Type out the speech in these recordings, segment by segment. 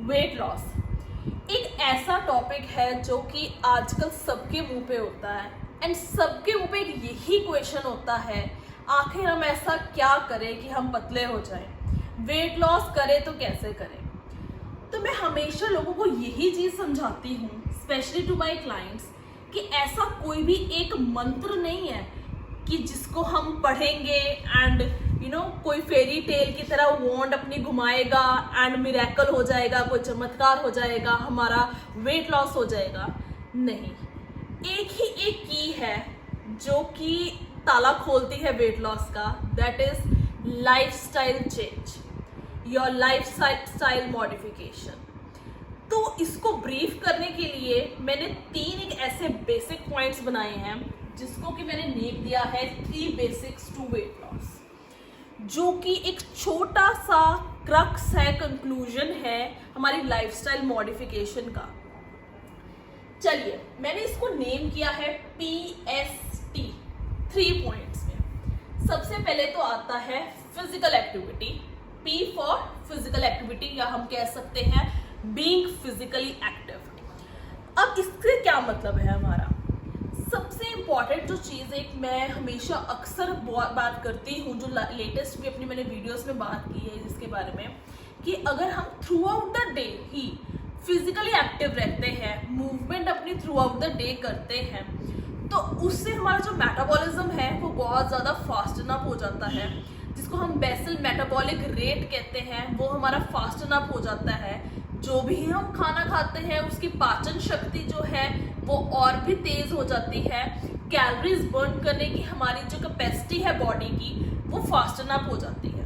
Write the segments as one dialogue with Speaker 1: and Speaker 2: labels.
Speaker 1: Weight loss एक ऐसा topic है जो कि आजकल सबके मुंह पे होता है एंड सबके मुंह पे एक यही क्वेश्चन होता है, आखिर हम ऐसा क्या करें कि हम पतले हो जाएं, वेट लॉस करें तो कैसे करें। तो मैं हमेशा लोगों को यही चीज़ समझाती हूँ, स्पेशली टू माई क्लाइंट्स, कि ऐसा कोई भी एक मंत्र नहीं है कि जिसको हम पढ़ेंगे एंड कोई फेरी टेल की तरह वॉन्ड अपनी घुमाएगा एंड मिरेकल हो जाएगा, कोई चमत्कार हो जाएगा, हमारा वेट लॉस हो जाएगा। नहीं, एक ही एक की है जो कि ताला खोलती है वेट लॉस का, that is lifestyle change, your lifestyle modification. तो इसको ब्रीफ करने के लिए मैंने 3 एक ऐसे बेसिक पॉइंट्स बनाए हैं जिसको कि मैंने नेम दिया है 3 बेसिक्स टू वेट लॉस, जो कि एक छोटा सा क्रक्स है, कंक्लूजन है हमारी लाइफस्टाइल मॉडिफिकेशन का। चलिए, मैंने इसको नेम किया है PST, 3 पॉइंट्स में। सबसे पहले तो आता है physical activity, P for physical activity, या हम कह सकते हैं बीइंग फिजिकली एक्टिव। अब इससे क्या मतलब है हमारा, सबसे इम्पॉर्टेंट जो चीज़ एक मैं हमेशा अक्सर बात करती हूँ, जो लेटेस्ट भी अपनी मैंने वीडियोस में बात की है जिसके बारे में, कि अगर हम through out the day he physically active रहते हैं, मूवमेंट अपनी थ्रू आउट द डे करते हैं, तो उससे हमारा जो मेटाबॉलिज्म है वो बहुत ज़्यादा फास्टन अप हो जाता है, जिसको हम बेसल मेटाबॉलिक रेट कहते हैं, वो हमारा फास्टन अप हो जाता है। जो भी हम खाना खाते हैं उसकी पाचन शक्ति जो है वो और भी तेज हो जाती है, कैलोरीज बर्न करने की हमारी जो कैपेसिटी है बॉडी की वो फास्टन अप हो जाती है।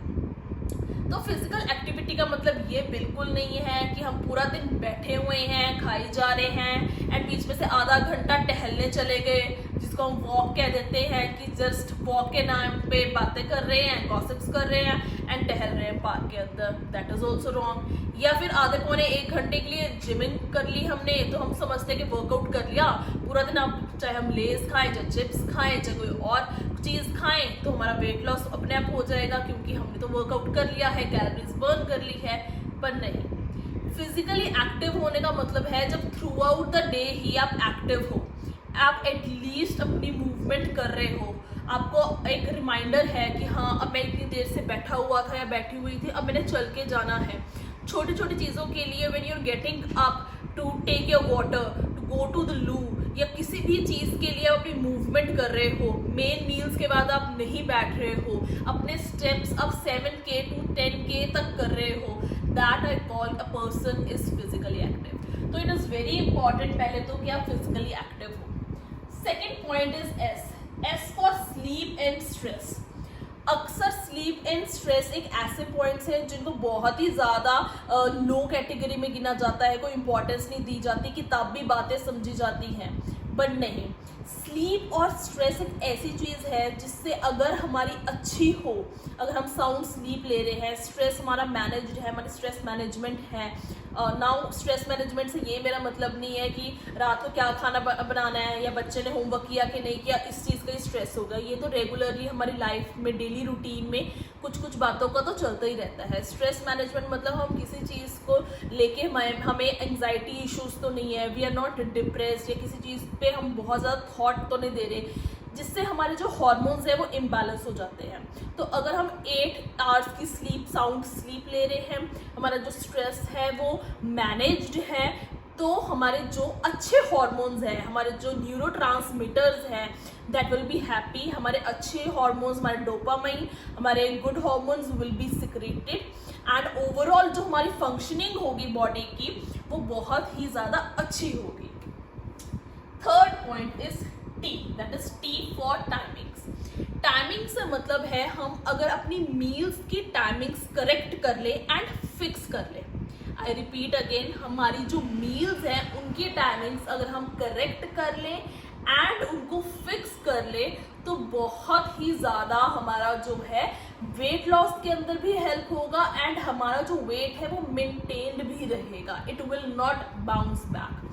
Speaker 1: तो फिजिकल एक्टिविटी का मतलब ये बिल्कुल नहीं है कि हम पूरा दिन बैठे हुए हैं, खाई जा रहे हैं एंड बीच में से आधा घंटा टहलने चले गए, जिसको हम वॉक कह देते हैं, कि जस्ट वॉक के नाम पे बातें कर रहे हैं, गॉसिप्स कर रहे हैं एंड टहल रहे हैं पार्क के अंदर, दैट इज ऑल्सो रॉन्ग। या फिर आधे पौने 1 घंटे के लिए जिमिंग कर ली हमने, तो हम समझते हैं कि वर्कआउट कर लिया पूरा दिन। अब चाहे हम लेस खाएं, चाहे चिप्स खाएं, चाहे कोई और चीज़ खाएं, तो हमारा वेट लॉस अपने आप हो जाएगा क्योंकि हमने तो वर्कआउट कर लिया है, कैलोरीज बर्न कर ली है। पर नहीं, फिजिकली एक्टिव होने का मतलब है जब थ्रू आउट द डे ही आप एक्टिव हो, आप एटलीस्ट अपनी मूवमेंट कर रहे हो, आपको एक रिमाइंडर है कि हाँ अब मैं इतनी देर से बैठा हुआ था या बैठी हुई थी, अब मैंने चल के जाना है। छोटी छोटी चीज़ों के लिए when you are getting up to take your water, to go to the loo, या किसी भी चीज़ के लिए आप अपनी मूवमेंट कर रहे हो, मेन मील्स के बाद आप नहीं बैठ रहे हो, अपने स्टेप्स अब 7K to 10K तक कर रहे हो, that I call a person is physically active. तो इट इज़ वेरी इंपॉर्टेंट पहले तो कि आप फिजिकली एक्टिव हो। Second point is S for sleep and stress. अक्सर स्लीप एंड स्ट्रेस एक ऐसे पॉइंट्स हैं जिनको बहुत ही ज़्यादा लो कैटेगरी में गिना जाता है, कोई इंपॉर्टेंस नहीं दी जाती, किताब भी बातें समझी जाती हैं, बट नहीं, स्लीप और स्ट्रेस एक ऐसी चीज़ है जिससे अगर हमारी अच्छी हो, अगर हम साउंड स्लीप ले रहे हैं, स्ट्रेस हमारा मैनेज्ड है, हमारी स्ट्रेस मैनेजमेंट है। नाउ स्ट्रेस मैनेजमेंट से ये मेरा मतलब नहीं है कि रात को क्या खाना बनाना है या बच्चे ने होमवर्क किया कि नहीं किया, इस चीज़ का ही स्ट्रेस होगा। ये तो रेगुलरली हमारी लाइफ में, डेली रूटीन में कुछ बातों का तो चलता ही रहता है। स्ट्रेस मैनेजमेंट मतलब हम किसी चीज़ को लेके हमें एंग्जाइटी इश्यूज तो नहीं है, वी आर नॉट डिप्रेस्ड, या किसी चीज़ पे हम बहुत ज़्यादा थॉट तो नहीं दे रहे जिससे हमारे जो हॉर्मोन्स है वो इम्बैलेंस हो जाते हैं। तो अगर हम 8 आवर्स की स्लीप, साउंड स्लीप ले रहे हैं, हमारा जो स्ट्रेस है वो मैनेज्ड है, तो हमारे जो अच्छे हॉर्मोन्स हैं, हमारे जो न्यूरोट्रांसमीटर्स हैं, दैट विल बी हैप्पी, हमारे अच्छे हॉर्मोन्स, हमारे डोपामाइन, हमारे good hormones will be secreted and overall जो हमारी फंक्शनिंग होगी बॉडी की वो बहुत ही ज़्यादा अच्छी होगी। Third point is T, that is T for timings. Timing से मतलब है हम अगर अपनी मील्स की टाइमिंग्स करेक्ट कर ले एंड फिक्स कर ले। आई रिपीट अगेन, हमारी जो मील्स हैं उनकी टाइमिंग्स अगर हम करेक्ट कर ले एंड उनको फिक्स कर ले तो बहुत ही ज़्यादा हमारा जो है वेट लॉस के अंदर भी हेल्प होगा एंड हमारा जो वेट है वो मेंटेन्ड भी रहेगा, it will not bounce back.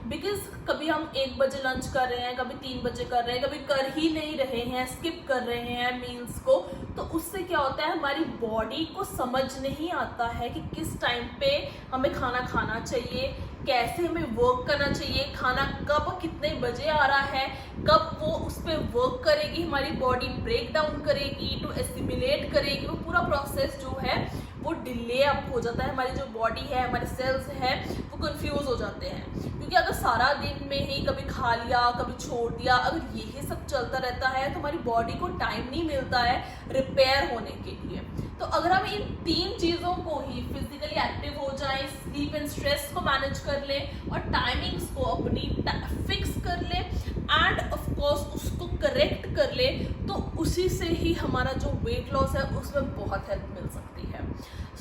Speaker 1: Because कभी हम 1 बजे लंच कर रहे हैं, कभी 3 बजे कर रहे हैं, कभी कर ही नहीं रहे हैं, स्किप कर रहे हैं मील्स को, तो उससे क्या होता है हमारी बॉडी को समझ नहीं आता है कि किस टाइम पे हमें खाना खाना चाहिए, कैसे हमें वर्क करना चाहिए, खाना कब कितने बजे आ रहा है, कब वो उस पर वर्क करेगी, हमारी बॉडी ब्रेक डाउन करेगी टू एसिमिलेट करेगी, वो पूरा प्रोसेस जो है वो डिले अप हो जाता है। हमारी जो बॉडी है, हमारे सेल्स हैं, वो कंफ्यूज हो जाते हैं, क्योंकि अगर सारा दिन में ही कभी खा लिया कभी छोड़ दिया, अगर यही सब चलता रहता है तो हमारी बॉडी को टाइम नहीं मिलता है रिपेयर होने के लिए। तो अगर हम इन 3 चीज़ों को ही फिजिकली एक्टिव हो जाएं, स्लीप एंड स्ट्रेस को मैनेज कर लें और टाइमिंग्स को अपनी फिक्स कर लें एंड ऑफ कोर्स उसको करेक्ट कर ले, तो उसी से ही हमारा जो वेट लॉस है उसमें बहुत हेल्प मिल सकती है।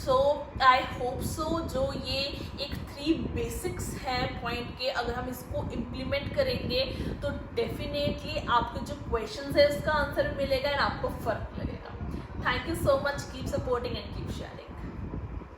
Speaker 1: सो आई होप सो जो ये एक 3 बेसिक्स हैं पॉइंट के, अगर हम इसको इम्प्लीमेंट करेंगे तो डेफिनेटली आपके जो क्वेश्चंस है उसका आंसर मिलेगा एंड आपको फ़र्क लगेगा। Thank you so much, keep supporting and keep sharing.